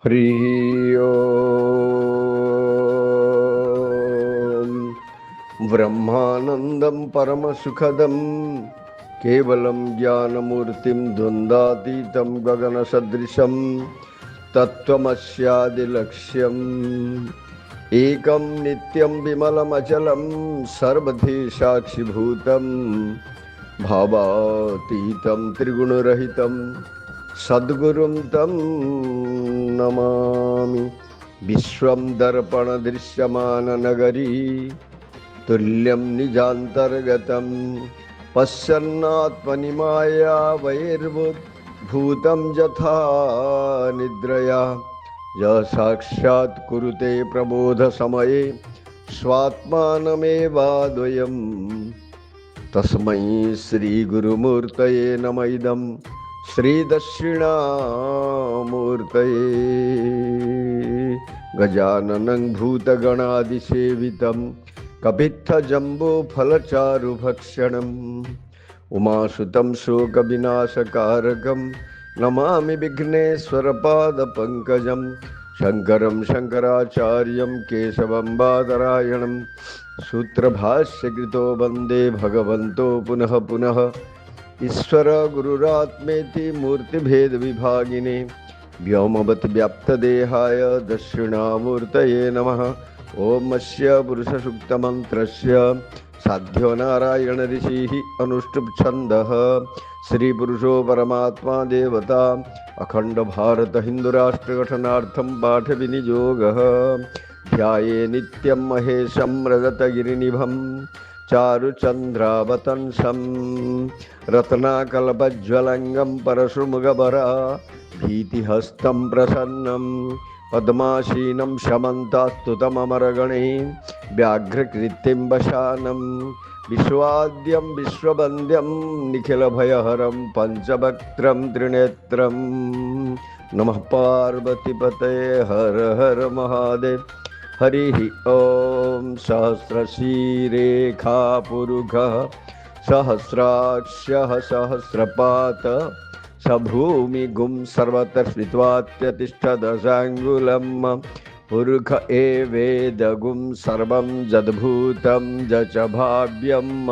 हरिः ओम्। ब्रह्मानन्दं परमसुखदं केवलं ज्ञानमूर्तिं द्वन्द्वातीतं गगनसदृशं तत्त्वमस्यादिलक्ष्यम् एकं नित्यं विमलमचलं सर्वधी साक्षिभूतं भावातीतं त्रिगुणरहितं सद्गुरुं तं नमामि। विश्वं दर्पणदृश्यमाननगरी तुल्यं निजान्तर्गतं पश्यन्नात्मनि मायावैर्भूतं यथा निद्रया य साक्षात् कुरुते प्रबोधसमये स्वात्मानमेवाद्वयं तस्मै श्रीगुरुमूर्तये नमः। इदं श्रीदक्षिणामूर्तये। गजाननं भूतगणादिसेवितं कपित्थजम्बोफलचारुभक्षणम् उमासुतं शोकविनाशकारकं नमामि विघ्नेश्वरपादपङ्कजं शङ्करं शङ्कराचार्यं केशवं बादरायणं सूत्रभाष्यकृतो वन्दे भगवन्तो पुनः पुनः। ईश्वर गुरुरात्मेति मूर्तिभेदविभागिने व्योमवत् व्याप्तदेहाय दक्षिणामूर्तये नमः। ओम अस्य पुरुषसूक्तमन्त्रस्य साध्यो नारायण ऋषिः अनुष्टुप् छन्दः श्रीपुरुषो परमात्मा देवता अखंड भारत हिंदुराष्ट्रगठनार्थं पाठविनियोगः। ध्याये नित्यं महेशं रजतगिरिनिभं चारुचन्द्रावतंसं रत्नाकल्पज्वलङ्गं परशुमुगबरा भीतिहस्तं प्रसन्नं पद्मासीनं शमन्तास्तुतममरगणे व्याघ्रकृतिं वशानं विश्वाद्यं विश्ववन्द्यं निखिलभयहरं पञ्चवक्त्रं त्रिनेत्रं। नमः पार्वतीपतये हर हर महादेव। हरिः ॐ। सहस्रशीरेखा पुरुषः सहस्राक्षः सहस्रपात सभूमिगुं सर्वतः स्थित्वात्यतिष्ठदशाङ्गुलं पुरुष एवेदगुं सर्वं जद्भूतं जच भाव्यम्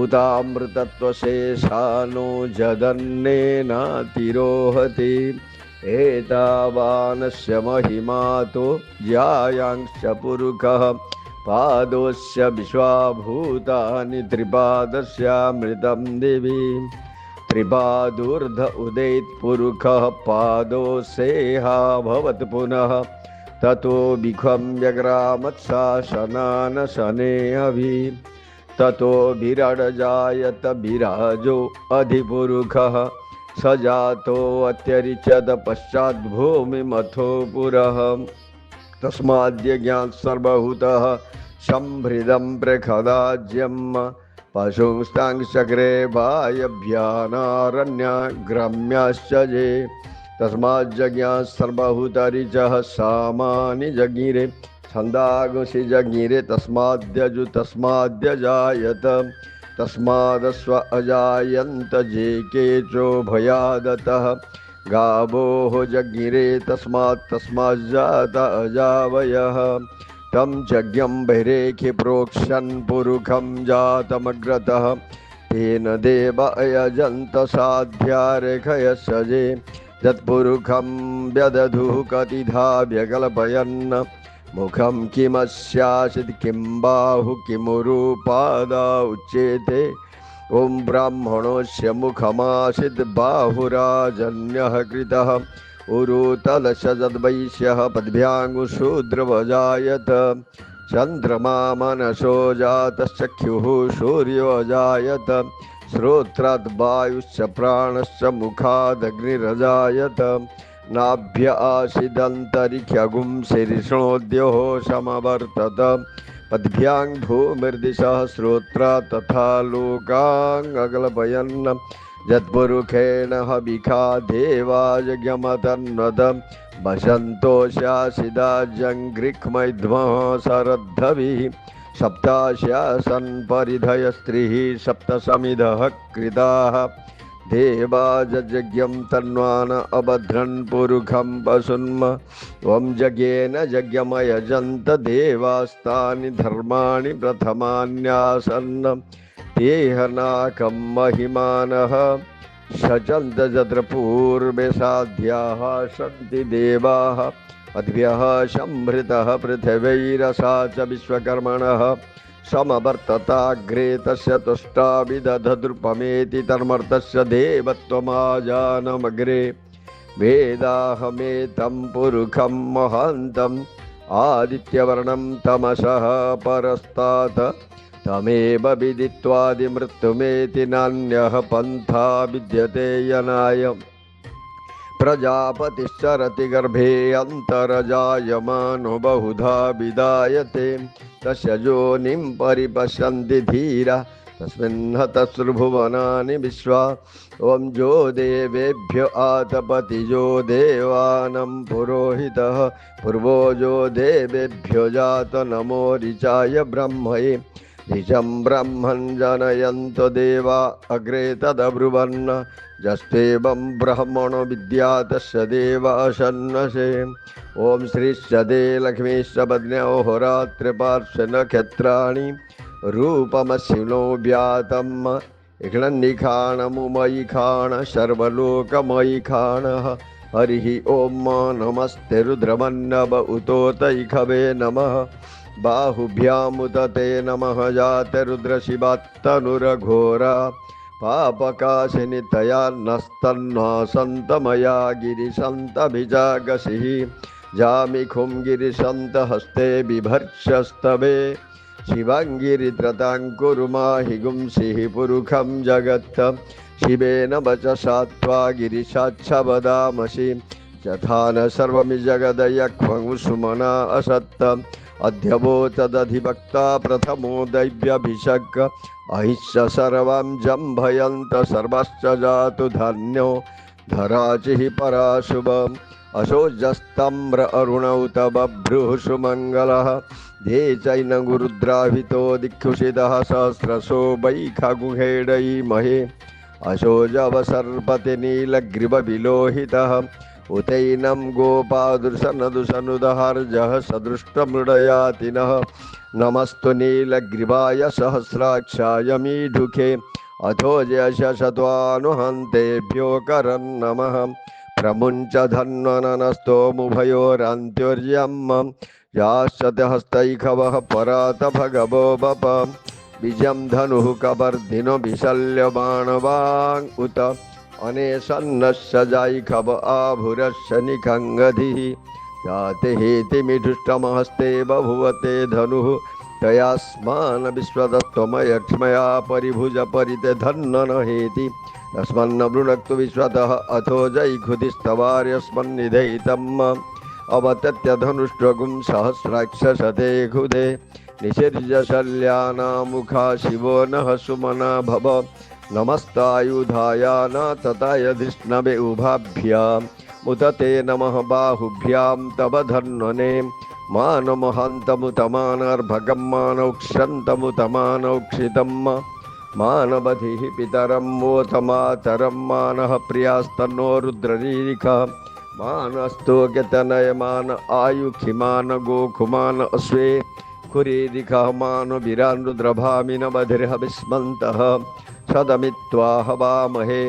उतामृतत्वशेषानो जदन्नेनातिरोहति एतावानस्य महिमातो ज्यायांश्च पुरुषः पादोस्य विश्वाभूतानि त्रिपादस्यामृतं दिवि त्रिपादूर्ध उदेत् पुरुषः पादोसेहा भवत् पुनः ततो विखं व्यग्रामत्शासनान् शनेऽभि ततो विरडजायत विराजो अधिपुरुषः स जातो अत्यरिचद पश्चाद्भूमिमथो पुरः तस्माद्यज्ञात् सर्वभूतः संभृदं प्रखदाज्यं पशुंस्तांश्चक्रे वायव्यानारण्याग्राम्याश्च ये तस्माज्जज्ञात् सर्वभूतरिचः सामानि जज्ञिरे छन्दागुंसि जज्ञिरे तस्माद्यजु तस्माद्यजायत तस्मादस्व अजायन्त जे केचो भयादतः गावोः जज्ञिरे तस्मात् तस्माज्जात अजावयः तं यज्ञं बहिरेखि प्रोक्षन् पुरुषं जातमग्रतः तेन देव अयजन्त साध्यारेखयसजे यत्पुरुषं व्यदधुः कतिधा व्यकल्पयन् मुखं किमस्यासीत् किं बाहु किमुरुपादा उच्येते ॐ ब्राह्मणोऽस्य मुखमासीत् बाहुराजन्यः कृतः उरुतलशद्वैश्यः पद्भ्याङ्गुशूद्रवजायत चन्द्रमा मनसो जातश्चक्षुः सूर्योऽजायत श्रोत्रात् वायुश्च प्राणश्च मुखादग्निरजायत नाभ्य आसीदन्तरिक्षगुं शीर्षणोद्योः समवर्तत पद्भ्यां भूमिर्दिशः श्रोत्रात् तथा लोकाङ्गकल्पयन् यत्पुरुषेण हविखा देवायज्ञमतन्वद वसन्तोषासिदाजङ्घ्रिक्मैध्वः सरद्धभिः सप्तास्यासन् परिधयस्त्रिः सप्तसमिधः कृताः देवाजज्ञं तन्वान अभद्रन् पुरुखं वसुन्म त्वं जज्ञेन यज्ञमयजन्त देवास्तानि धर्माणि प्रथमान्यासन्न तेहनाकं महिमानः शचन्त जत्र पूर्वे साध्याः सन्ति देवाः अद्भ्यः संहृतः पृथिवैरसा च विश्वकर्मणः समवर्तताग्रे तस्य तुष्टाभिदधद्रुपमेति तन्मर्तस्य देवत्वमाजानमग्रे वेदाहमेतं पुरुखं महान्तम् आदित्यवर्णं तमसः परस्तात् तमेव विदित्वादिमृत्युमेति नान्यः पन्था विद्यते यनाय प्रजापतिश्चरति गर्भे अन्तरजायमानो बहुधा विदायते तस्य योनिं परिपश्यन्ति धीरा तस्मिन् हतश्रुभुवनानि विश्वा ॐ जो देवेभ्यो आतपतिजो देवानं पुरोहितः पूर्वोजो देवेभ्यो जात नमो ऋचाय ब्रह्मये ऋचं ब्रह्मन् जनयन्तो देवा अग्रे तदब्रुवन् जस्त्वेवं ब्रह्मणो विद्या तस्य देवाशन्नसे ॐ श्रीश्चदे लक्ष्मीश्च पत्न्यो होरात्रिपार्श्वे नक्षत्राणि रूपमशिनो व्यातम् इक्ष्णन्निखाणमुमयि खाण सर्वलोकमयि खाणः हरिः ॐ नमस्ते रुद्रमन्नव उतोतैखवे नमः बाहुभ्यामुत ते नमः जाते रुद्रशिवात्तनुरघोरा पापकाशिनि तया नस्तन्वासन्तमया गिरिशन्तभिजागसिः जामिखुं गिरिशन्तहस्ते बिभर्षस्तवे शिवाङ्गिरित्रताङ्कुरुमाहि गुंसिः पुरुखं जगत् शिवेन वचसा त्वा गिरिशाच्छ वदामसि यथा न सर्वमि जगदयक्ष्मं सुमना असत्त अध्यवोचदधिभक्ता प्रथमो दैव्यभिषक् अहिष्य सर्वं जम्भयन्त सर्वश्च जातु धन्यो धराचिः पराशुभम् अशोजस्तम्र अरुणौ तव बभ्रुः सुमङ्गलः दे चैन गुरुद्राभितो दिक्षुषितः सहस्रशो वैखगुहेडैमहे अशोजवसर्पति नीलग्रीवविलोहितः उतैनं गोपादृशनदुषनुदहर्जः सदृष्टमृडयातिनः नमस्तु नीलग्रीवाय सहस्राक्षाय मीढुके अथो जयशतवानुहन्तेभ्यो करन्नमः प्रमुञ्च धन्वननस्तोमुभयोरन्त्योर्यम् याश्चते हस्तैखवः परात भगवो बप बीजं धनुः कवर्धिनो विशल्यबाणवाङ् उत अनेशन्नस्य जायिखव आभुरस्य निखङ्गधिः जाते हेतिमिढुष्टमहस्ते बभुवते धनुः तयास्मान् विश्वतस्त्वमयक्ष्मया परिभुज परिते धन्वन हेति तस्मन्न वृणक्तु विश्वतः अथो जैखुदिस्तवार्यस्मन्निधेयितम् अवतत्य धनुष्टगुं सहस्राक्षसते खुदे निषिर्ज शल्यानामुखा शिवो नः सुमना भव नमस्तायुधाया न तताय धिष्णवे उभाभ्याम् उत ते नमः बाहुभ्यां तव धन्वने मानमहन्तमुतमानर्भगं मानौक्षन्तमुतमानौक्षितं मानवधिः पितरं मोथ मातरं मानः प्रियास्तनो रुद्ररीरिखा मानस्तोक्यतनयमान आयुखिमान गोखुमान अश्वे खुरीरिखः मानो वीरान् रुद्रभामिन बधिर्ह विस्मन्तः सदमित्वा हवामहे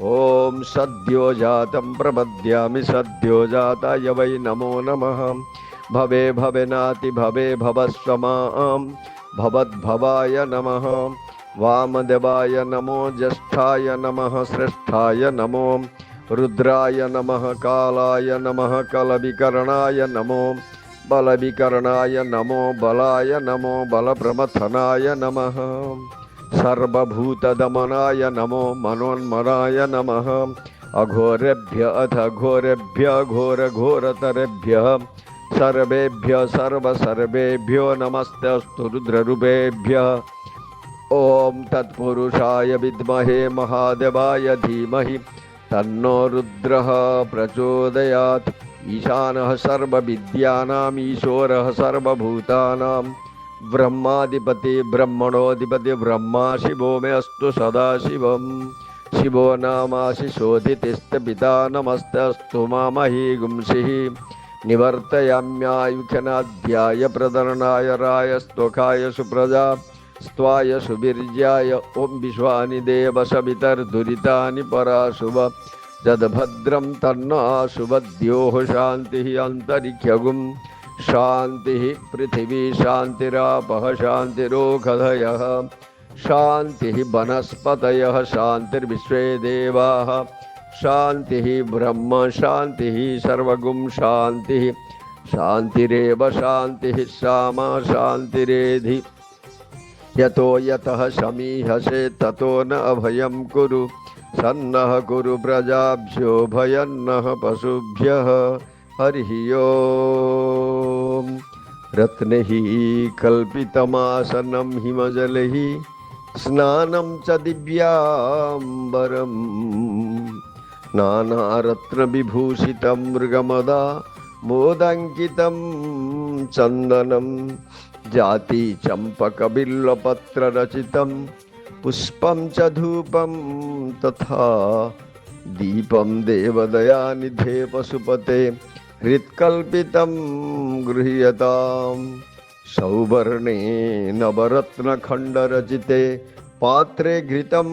ॐ सद्यो जातं प्रपद्यामि सद्यो जाताय वै नमो नमः भवे भवेनाति भवे भवस्वमां भवद्भवाय नमः वामदेवाय नमो ज्येष्ठाय नमः श्रेष्ठाय नमो रुद्राय नमः कालाय नमः कलविकरणाय नमो बलविकरणाय नमो बलाय नमो बलप्रमथनाय नमः सर्वभूतदमनाय नमो मनोन्मनाय नमः अघोरेभ्य अथ घोरेभ्य घोरघोरतरेभ्यः सर्वेभ्यः सर्वसर्वेभ्यो नमस्तेऽस्तु रुद्ररूपेभ्यः ॐ तत्पुरुषाय विद्महे महादेवाय धीमहि तन्नो रुद्रः प्रचोदयात् ईशानः सर्वविद्यानाम् ईश्वरः सर्वभूतानां ब्रह्माधिपति ब्रह्मणोऽधिपति ब्रह्मा शिवो मे अस्तु सदाशिवम् शिवो नामाशिशोधितिस्त पिता नमस्तस्तु मामहि गुंसिः निवर्तयाम्यायुख्यनाध्याय प्रदर्णाय राय स्तोखाय सुप्रजा स्वाय सुवीर्याय ओं विश्वानि देव सवितर्दुरितानि पराशुभ जदभद्रं तन्नाशुभद्योः शान्तिः अन्तरिक्षगुं शान्तिः पृथिवी शान्तिरापः शान्तिरोषधयः शान्तिः वनस्पतयः शान्तिर्विश्वे देवाः शान्तिः ब्रह्म शान्तिः सर्वगुं शान्तिः शान्तिरेव शान्तिः सामा शान्तिरेधि यतो यतः समीहसे ततो न अभयं कुरु सन्नः कुरु प्रजाभ्यो भयन्नः पशुभ्यः हरिः ओम् रत्नैः कल्पितमासनं हिमजलैः स्नानं च दिव्याम्बरम् नानारत्नविभूषितं मृगमदा मोदङ्कितं चन्दनं जाति चम्पकबिल्वपत्ररचितं पुष्पं च धूपं तथा दीपं देवदयानिधे पशुपते हृत्कल्पितं गृह्यतां सौवर्णे नवरत्नखण्डरचिते पात्रे घृतं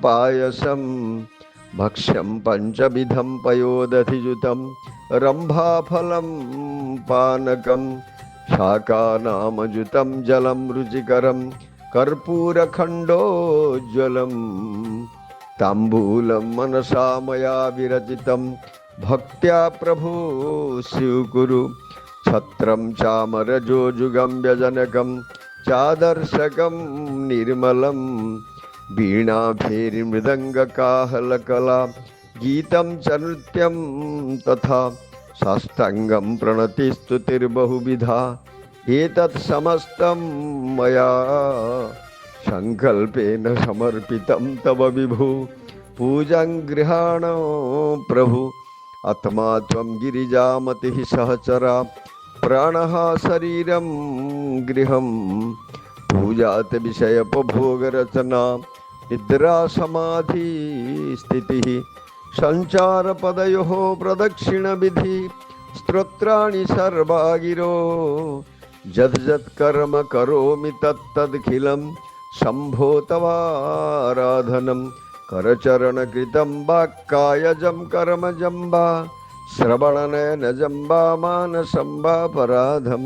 पायसं भक्ष्यं पञ्चविधं पयोदधियुतं रम्भाफलं पानकं शाकानामजुतं जलं रुचिकरं कर्पूरखण्डोज्ज्वलं ताम्बूलं मनसा मया विरचितं भक्त्या प्रभो स्वीकुरु छत्रं चामरजोजुगं व्यजनकं चादर्शकं निर्मलं वीणाभेरिमृदङ्गकाहलकला गीतं च नृत्यं तथा साष्टाङ्गं प्रणतिस्तुतिर्बहुविधा एतत् समस्तं मया संकल्पेन समर्पितं तव विभु पूजं गृहाण प्रभु आत्मा त्वं गिरिजामतिः सहचरा प्राणः शरीरं गृहं पूजात विषयोपभोगरचना निद्रा समाधि स्थितिः संचारपदयोः प्रदक्षिणविधि स्तोत्राणि सर्वा गिरो यद् कर्म करोमि तत्तदखिलं शम्भो तवाराधनं करचरणकृतं वाक्कायजं कर्मजं वा श्रवणनयनजं वा मानसं वा पराधं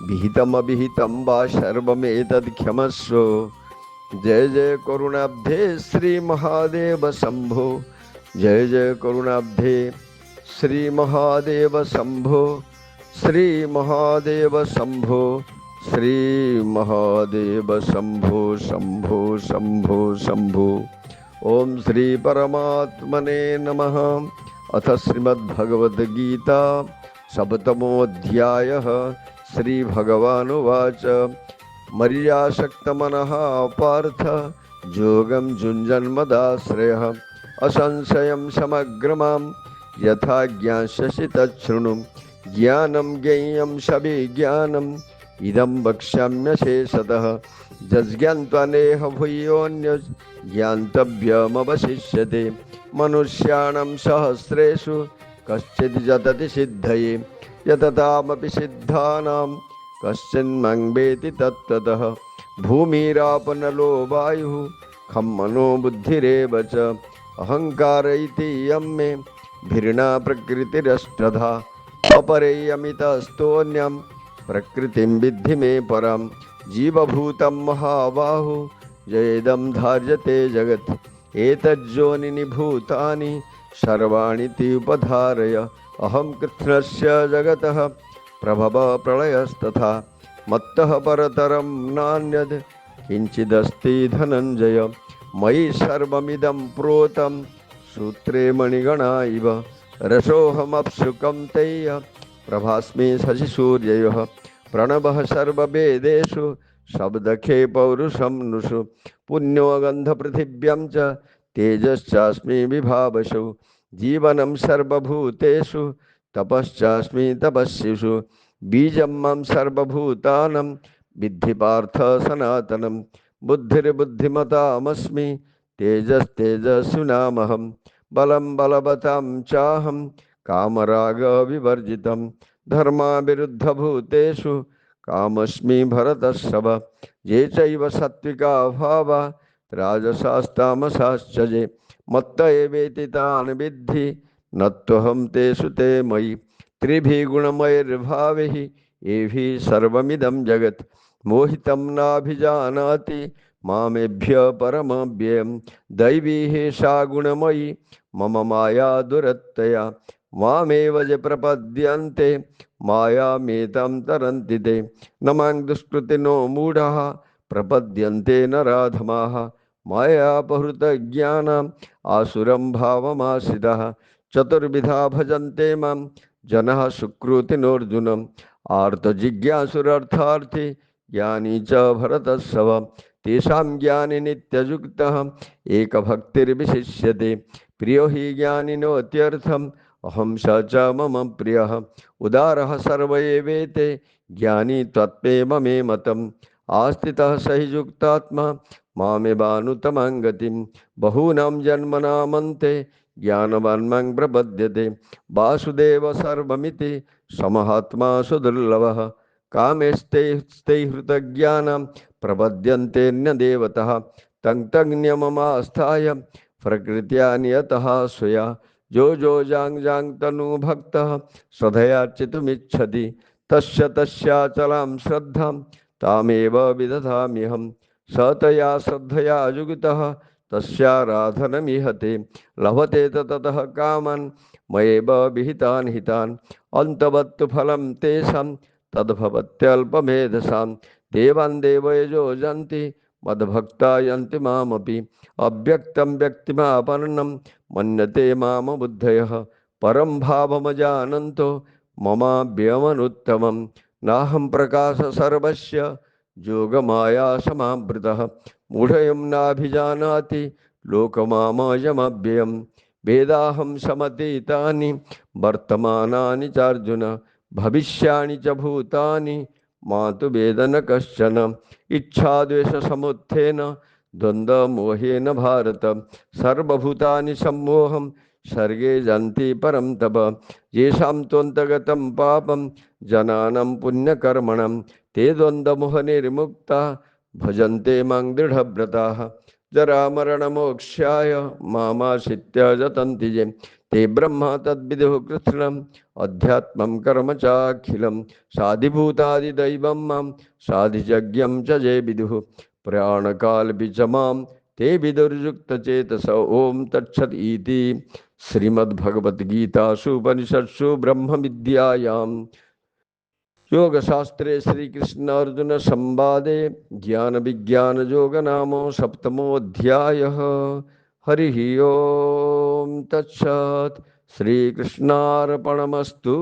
विहितमविहितं वा सर्वमेतद् क्षमस्व जय जय करुणाब्धे श्री महादेव शंभो जय जय करुणाब्धे श्री महादेव शंभो श्री महादेव शंभो श्री महादेव शंभो शंभो शंभो शंभो ओम श्री परमात्मने नमः। अथ श्रीमद्भगवद्गीता सप्तमोऽध्यायः। श्री भगवानुवाच मर्यासक्तमनः पार्थ योगं युञ्जन्मदाश्रयः असंशयं समग्रमां यथा ज्ञास्यसि तच्छृणु ज्ञानं ज्ञेयं सविज्ञानम् इदं वक्ष्याम्यशेषतः यज्ज्ञात्वा भूयोऽन्यत् ज्ञातव्यमवशिष्यते मनुष्याणां सहस्रेषु कश्चित् यतति सिद्धये यततामपि सिद्धानां कश्चिन्मां वेति तत्त्वतः भूमिरापनलो वायुः खं मनो बुद्धिरेव च अहङ्कार इति यं मे भिर्ना प्रकृतिरष्टधा अपरेयमितस्तोऽन्यं प्रकृतिं विद्धि मे परं जीवभूतं महाबाहु यदेदं धार्यते जगत् एतज्जोनिनि भूतानि सर्वाणि त्युपधारय अहं कृत्स्नस्य जगतः प्रभव प्रलयस्तथा मत्तः परतरं नान्यद् किञ्चिदस्ति धनञ्जय मयि सर्वमिदं प्रोतं सूत्रे मणिगणा इव रसोऽहमप्सुकं तेय प्रभास्मि शशिसूर्ययोः प्रणवः सर्ववेदेषु शब्दखे पौरुषं नुषु पुण्यो गन्धपृथिव्यां च तेजश्चास्मि विभावसु जीवनं सर्वभूतेषु तपश्चास्मि तपस्विषु बीजं मां सर्वभूतानां विद्धि पार्थ सनातनं बुद्धिर्बुद्धिमतामस्मि तेजस्तेजस्विनामहं बलं बलवतां चाहं कामरागविवर्जितं धर्माविरुद्धभूतेषु कामस्मि भरतर्षभ। ये चैव सात्विका भावा राजसास्तामसाश्च ये मत्त एवेति तान् विद्धि न त्वहं तेषु ते मयि। त्रिभिः गुणमयैर्भावैः एभिः सर्वमिदं जगत् मोहितं नाभिजानाति मामेभ्य परमव्ययम्। दैवी हेषा गुणमयी मम माया दुरत्यया मामेव ये प्रपद्यन्ते मायामेतां तरन्ति ते। न मां दुष्कृतिनो मूढाः प्रपद्यन्ते नराधमाः मायापहृतज्ञानाम् आसुरं भावमाश्रिताः। चतुर्विधा भजन्ते मां जनाः सुकृतिनोऽर्जुनम् आर्तजिज्ञासुरर्थार्थी ज्ञानी च भरतर्षभ। तेषां ज्ञानी नित्ययुक्तः एकभक्तिर्विशिष्यते प्रियो हि ज्ञानिनोत्यर्थम् अहं स च मम प्रियः। उदारः सर्व एवेते ज्ञानी त्वत्मेव मे मतम् आस्थितः स हि युक्तात्मा मामेवानुत्तमां गतिम्। बहूनां जन्मनामन्ते ज्ञानवान् मां प्रपद्यते वासुदेव सर्वमिति समहात्मा सुदुर्लभः। कामेस्ते हृतज्ञानां प्रपद्यन्तेऽन्यदेवतः तं तं नियममास्थाय प्रकृत्या नियतः स्वया। जो जांग जांग तनु भक्तः श्रद्धया चितुमिच्छति तस्य तस्याचलां श्रद्धां तामेव विदधाम्यहम्। स तया श्रद्धया युक्तः तस्याराधनमिहते लभते ततः कामान् मयैव विहितान् हितान्। अन्तवत्तु फलं तेषां तद्भवत्यल्पमेधसां देवान् देवयजो यन्ति मद्भक्ता यन्ति मामपि। अव्यक्तं व्यक्तिमापन्नं मन्यते माम बुद्धयः परं भावमजानन्तो ममाव्ययमनुत्तमं। नाहं प्रकाश सर्वस्य योगमाया समावृतः मूढयं नाभिजानाति लोकमामयमव्ययम्। वेदाहं समतीतानि वर्तमानानि चार्जुन भविष्याणि च भूतानि मातु वेद न कश्चन। इच्छाद्वेषसमुत्थेन द्वन्द्वमोहेन भारत सर्वभूतानि सम्मोहं सर्गे जन्ति परं तप। येषां त्वन्तगतं पापं जनानां पुण्यकर्मणं ते द्वन्द्वमोहनिर्मुक्ता भजन्ते मां दृढव्रताः। जरामरणमोक्षाय मामाश्रित्य यतन्ति ये ते ब्रह्म तद्विदुः कृत्स्नम् अध्यात्मं कर्म चाखिलं साधिभूतादिदैवं मां साधियज्ञं च ये विदुः प्रयाणकालपि च मां ते विदुर्युक्तचेतस। ओम तत्सत् इति श्रीमद्भगवद्गीतासु उपनिषत्सु ब्रह्मविद्यायां योगशास्त्रे श्रीकृष्ण अर्जुन संवादे ज्ञान विज्ञान योग नामो सप्तमोऽध्यायः। हरिः ओम तत्सत्। श्रीकृष्णार्पणमस्तु।